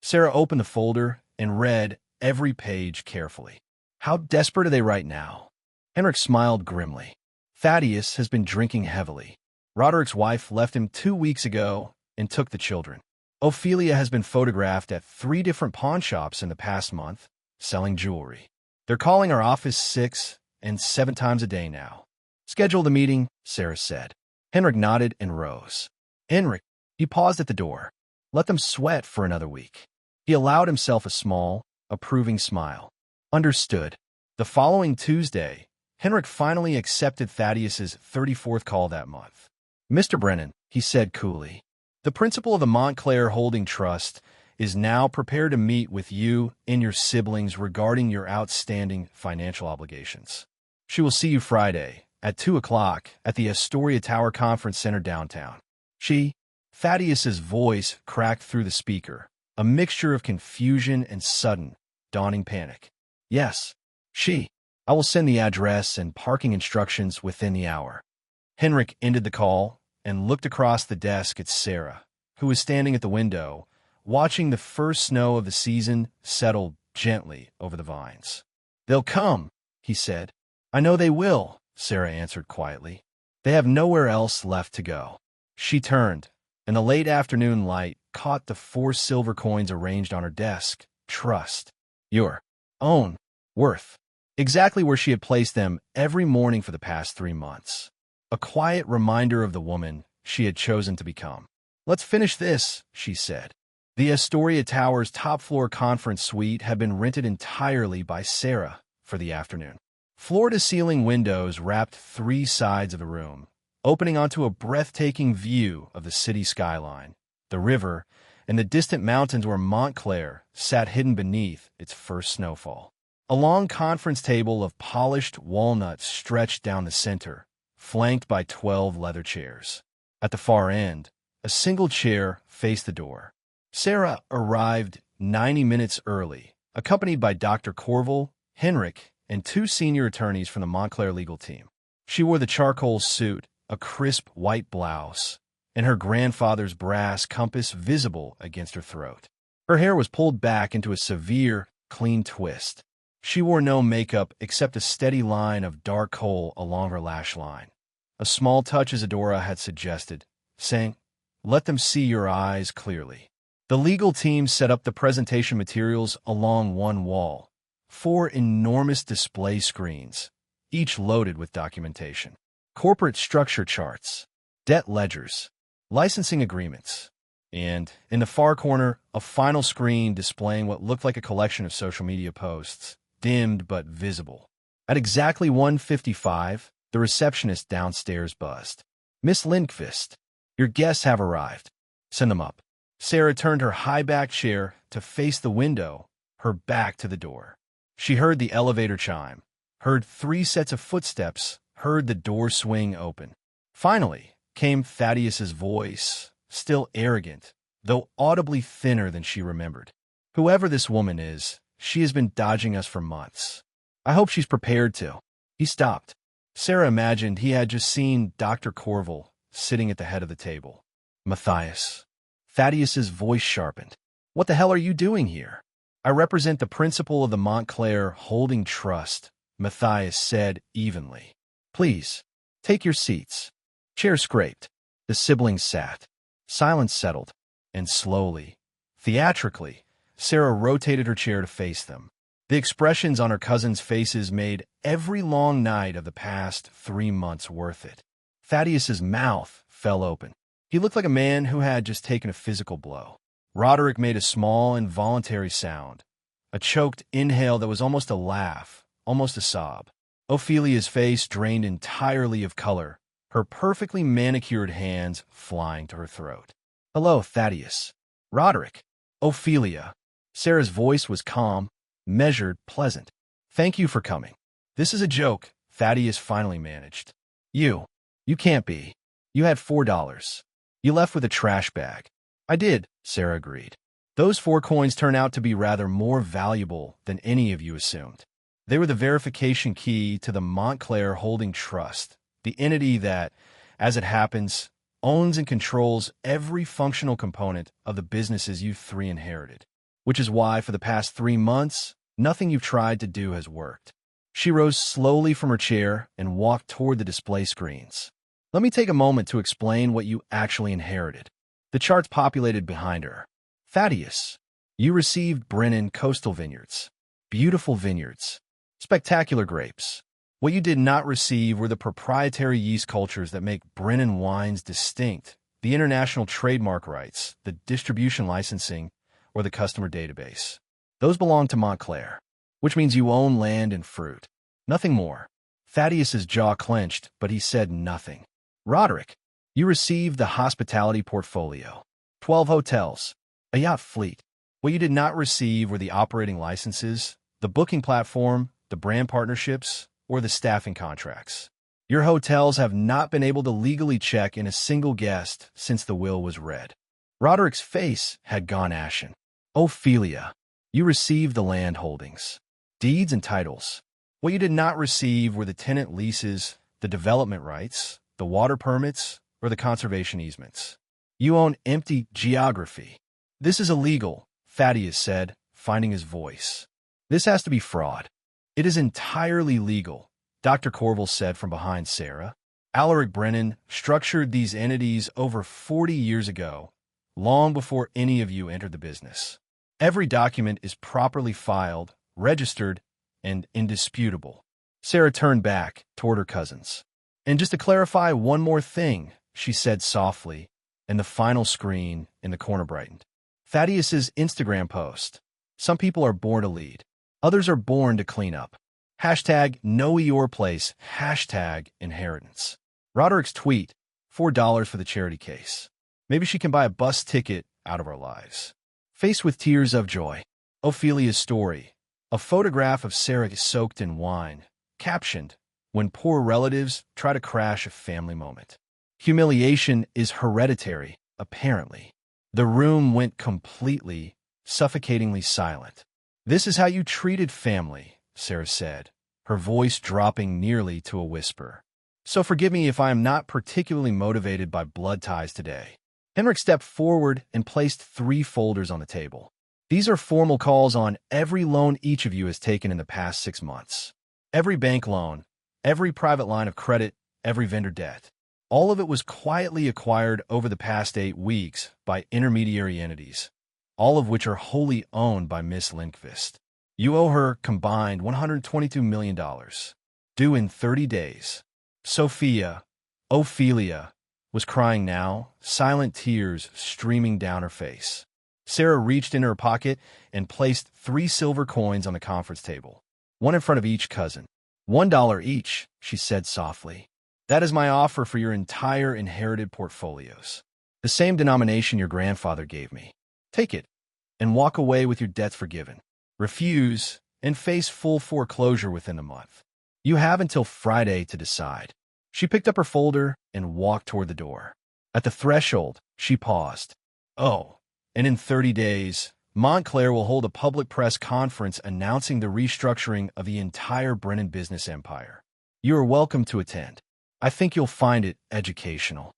Sera opened the folder and read every page carefully. How desperate are they right now? Henrik smiled grimly. Thaddeus has been drinking heavily. Roderick's wife left him 2 weeks ago and took the children. Ophelia has been photographed at 3 different pawn shops in the past month, selling jewelry. They're calling our office 6 and 7 times a day now. Schedule the meeting, Sera said. Henrik nodded and rose. Henrik, he paused at the door. Let them sweat for another week. He allowed himself a small, approving smile. Understood. The following Tuesday, Henrik finally accepted Thaddeus's 34th call that month. Mr. Brennan, he said coolly, the principal of the Montclair Holding Trust is now prepared to meet with you and your siblings regarding your outstanding financial obligations. She will see you Friday at 2 o'clock at the Astoria Tower Conference Center downtown. Thaddeus's voice cracked through the speaker, a mixture of confusion and sudden, dawning panic. Yes, I will send the address and parking instructions within the hour. Henrik ended the call and looked across the desk at Sera, who was standing at the window, watching the first snow of the season settle gently over the vines. They'll come, he said. I know they will, Sera answered quietly. They have nowhere else left to go. She turned, and the late afternoon light caught the 4 silver coins arranged on her desk. Trust. Your own worth. Exactly where she had placed them every morning for the past 3 months. A quiet reminder of the woman she had chosen to become. Let's finish this, she said. The Astoria Tower's top-floor conference suite had been rented entirely by Sera for the afternoon. Floor-to-ceiling windows wrapped 3 sides of the room, opening onto a breathtaking view of the city skyline, the river, and the distant mountains where Montclair sat hidden beneath its first snowfall. A long conference table of polished walnut stretched down the center, flanked by 12 leather chairs. At the far end, a single chair faced the door. Sera arrived 90 minutes early, accompanied by Dr. Corville, Henrik, and 2 senior attorneys from the Montclair legal team. She wore the charcoal suit, a crisp white blouse, and her grandfather's brass compass visible against her throat. Her hair was pulled back into a severe, clean twist. She wore no makeup except a steady line of dark kohl along her lash line. A small touch Isadora had suggested, saying, "Let them see your eyes clearly." The legal team set up the presentation materials along one wall, 4 enormous display screens, each loaded with documentation. Corporate structure charts, debt ledgers, licensing agreements, and, in the far corner, a final screen displaying what looked like a collection of social media posts, dimmed but visible. At exactly 1:55, the receptionist downstairs buzzed. "Miss Lindqvist, your guests have arrived. Send them up." Sera turned her high-backed chair to face the window, her back to the door. She heard the elevator chime, heard 3 sets of footsteps, heard the door swing open. Finally came Thaddeus's voice, still arrogant, though audibly thinner than she remembered. "Whoever this woman is, she has been dodging us for months. I hope she's prepared to." He stopped. Sera imagined he had just seen Dr. Corville sitting at the head of the table. "Matthias." Thaddeus's voice sharpened. "What the hell are you doing here?" "I represent the principal of the Montclair Holding Trust," Matthias said evenly. "Please, take your seats." Chairs scraped. The siblings sat. Silence settled, and slowly, theatrically, Sera rotated her chair to face them. The expressions on her cousins' faces made every long night of the past 3 months worth it. Thaddeus's mouth fell open. He looked like a man who had just taken a physical blow. Roderick made a small, involuntary sound, a choked inhale that was almost a laugh, almost a sob. Ophelia's face drained entirely of color, her perfectly manicured hands flying to her throat. "Hello, Thaddeus." "Roderick." "Ophelia." Sera's voice was calm, measured, pleasant. "Thank you for coming." "This is a joke," Thaddeus finally managed. You can't be. You had $4. You left with a trash bag." "I did," Sera agreed. "Those 4 coins turn out to be rather more valuable than any of you assumed. They were the verification key to the Montclair Holding Trust, the entity that, as it happens, owns and controls every functional component of the businesses you 3 inherited. Which is why, for the past 3 months, nothing you've tried to do has worked." She rose slowly from her chair and walked toward the display screens. "Let me take a moment to explain what you actually inherited." The charts populated behind her. "Thaddeus, you received Brennan coastal vineyards. Beautiful vineyards. Spectacular grapes. What you did not receive were the proprietary yeast cultures that make Brennan wines distinct, the international trademark rights, the distribution licensing, or the customer database. Those belong to Montclair, which means you own land and fruit. Nothing more." Thaddeus's jaw clenched, but he said nothing. "Roderick, you received the hospitality portfolio. 12 hotels, a yacht fleet. What you did not receive were the operating licenses, the booking platform, the brand partnerships, or the staffing contracts. Your hotels have not been able to legally check in a single guest since the will was read." Roderick's face had gone ashen. "Ophelia, you received the land holdings, deeds and titles. What you did not receive were the tenant leases, the development rights, the water permits, or the conservation easements. You own empty geography." "This is illegal," Thaddeus said, finding his voice. "This has to be fraud." "It is entirely legal. Dr. Corville said from behind Sera. Alaric Brennan structured these entities over 40 years ago, long before any of you entered the business. Every document is properly filed, registered, and indisputable. Sera turned back toward her cousins. And just to clarify one more thing, she said softly, and the final screen in the corner brightened. Thaddeus's Instagram post. Some people are born to lead. Others are born to clean up. Hashtag know your place. Hashtag inheritance. Roderick's tweet, $4 for the charity case. Maybe she can buy a bus ticket out of our lives. Faced with tears of joy. Ophelia's story. A photograph of Sera soaked in wine. Captioned, when poor relatives try to crash a family moment. Humiliation is hereditary, apparently. The room went completely, suffocatingly silent. This is how you treated family, Sera said, her voice dropping nearly to a whisper. So forgive me if I am not particularly motivated by blood ties today. Henrik stepped forward and placed 3 folders on the table. These are formal calls on every loan each of you has taken in the past 6 months. Every bank loan, every private line of credit, every vendor debt. All of it was quietly acquired over the past 8 weeks by intermediary entities, all of which are wholly owned by Miss Lindqvist. You owe her combined $122 million, due in 30 days. Ophelia, was crying now, silent tears streaming down her face. Sera reached in her pocket and placed 3 silver coins on the conference table, one in front of each cousin. $1 each, she said softly. That is my offer for your entire inherited portfolios. The same denomination your grandfather gave me. Take it, and walk away with your debts forgiven. Refuse, and face full foreclosure within a month. You have until Friday to decide. She picked up her folder and walked toward the door. At the threshold, she paused. Oh, and in 30 days, Montclair will hold a public press conference announcing the restructuring of the entire Brennan business empire. You are welcome to attend. I think you'll find it educational.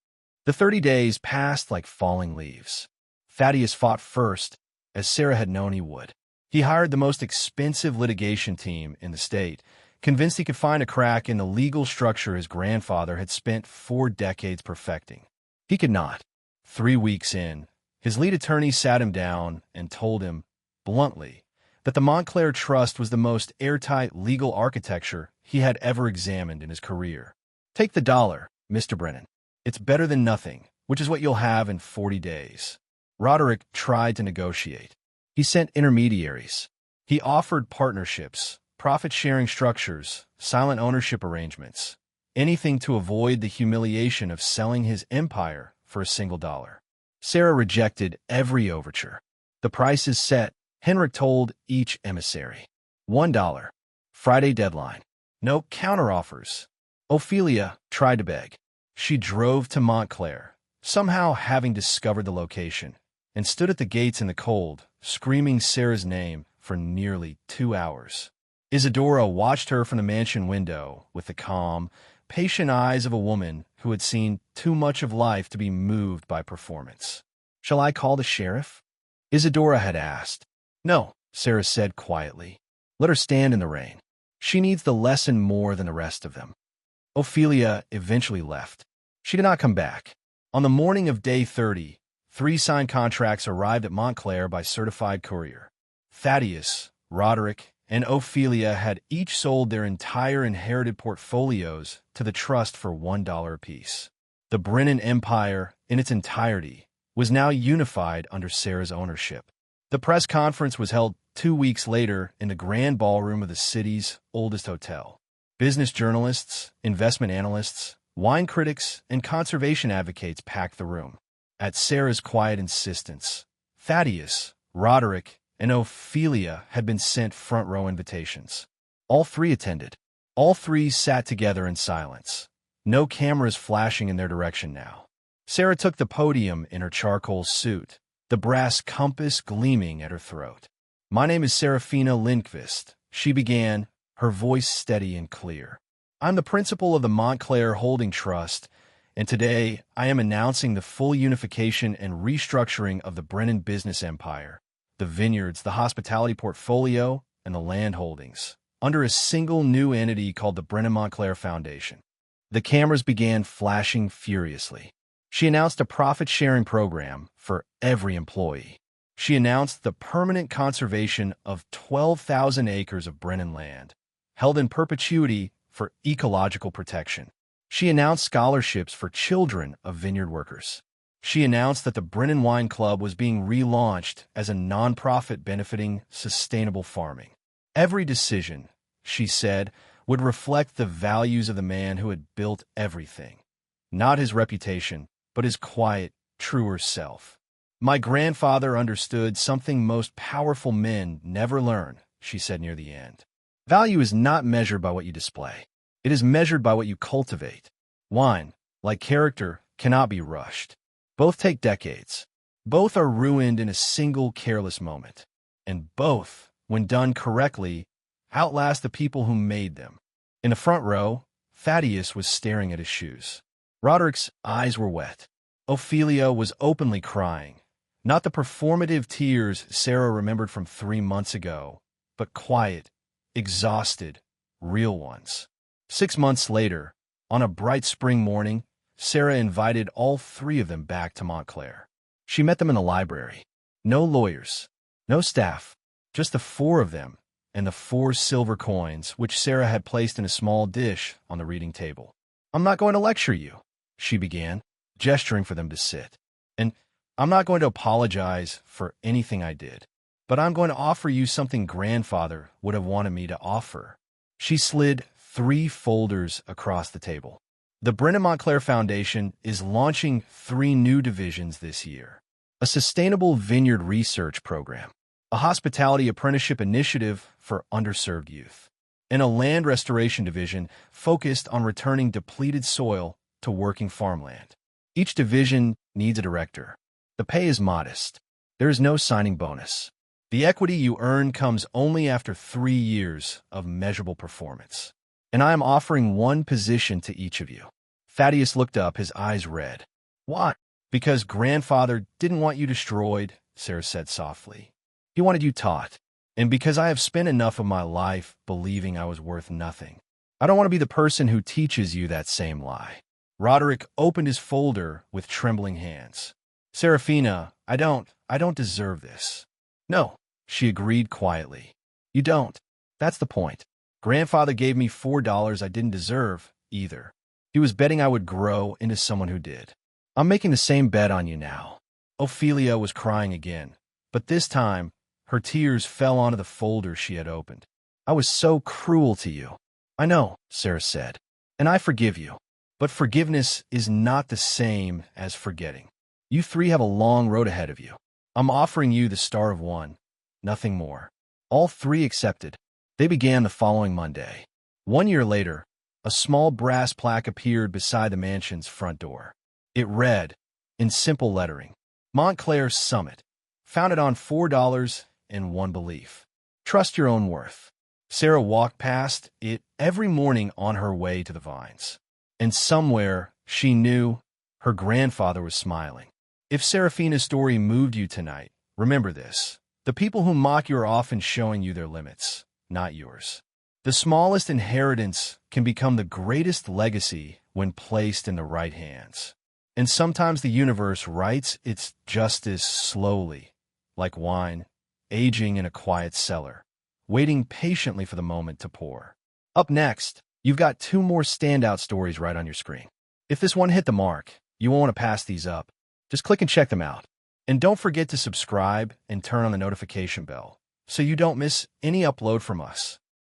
The 30 days passed like falling leaves. Thaddeus fought first, as Sera had known he would. He hired the most expensive litigation team in the state, convinced he could find a crack in the legal structure his grandfather had spent 4 decades perfecting. He could not. 3 weeks in, his lead attorney sat him down and told him, bluntly, that the Montclair Trust was the most airtight legal architecture he had ever examined in his career. Take the $1, Mr. Brennan. It's better than nothing, which is what you'll have in 40 days. Roderick tried to negotiate. He sent intermediaries. He offered partnerships, profit-sharing structures, silent ownership arrangements, anything to avoid the humiliation of selling his empire for a single dollar. Sera rejected every overture. The price is set, Henrik told each emissary. $1. Friday deadline. No counteroffers. Ophelia tried to beg. She drove to Montclair, somehow having discovered the location, and stood at the gates in the cold, screaming Sera's name for nearly 2 hours. Isadora watched her from the mansion window with the calm, patient eyes of a woman who had seen too much of life to be moved by performance. Shall I call the sheriff? Isadora had asked. No, Sera said quietly. Let her stand in the rain. She needs the lesson more than the rest of them. Ophelia eventually left. She did not come back. On the morning of day 30, 3 signed contracts arrived at Montclair by certified courier. Thaddeus, Roderick, and Ophelia had each sold their entire inherited portfolios to the trust for $1 apiece. The Brennan Empire, in its entirety, was now unified under Sera's ownership. The press conference was held 2 weeks later in the grand ballroom of the city's oldest hotel. Business journalists, investment analysts, wine critics, and conservation advocates packed the room. At Sera's quiet insistence, Thaddeus, Roderick, and Ophelia had been sent front-row invitations. All 3 attended. All 3 sat together in silence. No cameras flashing in their direction now. Sera took the podium in her charcoal suit, the brass compass gleaming at her throat. My name is Seraphina Lindqvist, she began, her voice steady and clear. I'm the principal of the Montclair Holding Trust, and today I am announcing the full unification and restructuring of the Brennan business empire. The vineyards, the hospitality portfolio, and the land holdings, under a single new entity called the Brennan Montclair Foundation. The cameras began flashing furiously. She announced a profit-sharing program for every employee. She announced the permanent conservation of 12,000 acres of Brennan land, held in perpetuity for ecological protection. She announced scholarships for children of vineyard workers. She announced that the Brennan Wine Club was being relaunched as a nonprofit benefiting sustainable farming. Every decision, she said, would reflect the values of the man who had built everything. Not his reputation, but his quiet, truer self. My grandfather understood something most powerful men never learn, she said near the end. Value is not measured by what you display. It is measured by what you cultivate. Wine, like character, cannot be rushed. Both take decades. Both are ruined in a single careless moment. And both, when done correctly, outlast the people who made them. In the front row, Thaddeus was staring at his shoes. Roderick's eyes were wet. Ophelia was openly crying. Not the performative tears Sera remembered from 3 months ago, but quiet, exhausted, real ones. 6 months later, on a bright spring morning, Sera invited all 3 of them back to Montclair. She met them in the library. No lawyers, no staff, just the 4 of them and the 4 silver coins which Sera had placed in a small dish on the reading table. "I'm not going to lecture you," she began, gesturing for them to sit. "And I'm not going to apologize for anything I did, but I'm going to offer you something grandfather would have wanted me to offer." She slid 3 folders across the table. The Brennan Montclair Foundation is launching 3 new divisions this year. A sustainable vineyard research program, a hospitality apprenticeship initiative for underserved youth, and a land restoration division focused on returning depleted soil to working farmland. Each division needs a director. The pay is modest. There is no signing bonus. The equity you earn comes only after 3 years of measurable performance. And I am offering 1 position to each of you. Thaddeus looked up, his eyes red. "Why?" "Because grandfather didn't want you destroyed," Sera said softly. "He wanted you taught. And because I have spent enough of my life believing I was worth nothing. I don't want to be the person who teaches you that same lie." Roderick opened his folder with trembling hands. "Seraphina, I don't deserve this." "No," she agreed quietly. "You don't. That's the point. Grandfather gave me $4 I didn't deserve, either. He was betting I would grow into someone who did. I'm making the same bet on you now." Ophelia was crying again, but this time, her tears fell onto the folder she had opened. "I was so cruel to you." "I know," Sera said, "and I forgive you. But forgiveness is not the same as forgetting. You 3 have a long road ahead of you. I'm offering you the star of 1, nothing more." All 3 accepted. They began the following Monday. 1 year later, a small brass plaque appeared beside the mansion's front door. It read, in simple lettering, "Montclair Summit, founded on $4 and 1 belief. Trust your own worth." Sera walked past it every morning on her way to the vines. And somewhere, she knew, her grandfather was smiling. If Seraphina's story moved you tonight, remember this. The people who mock you are often showing you their limits, not yours. The smallest inheritance can become the greatest legacy when placed in the right hands. And sometimes the universe writes its justice slowly, like wine, aging in a quiet cellar, waiting patiently for the moment to pour. Up next, you've got 2 more standout stories right on your screen. If this one hit the mark, you won't want to pass these up. Just click and check them out. And don't forget to subscribe and turn on the notification bell so you don't miss any upload from us.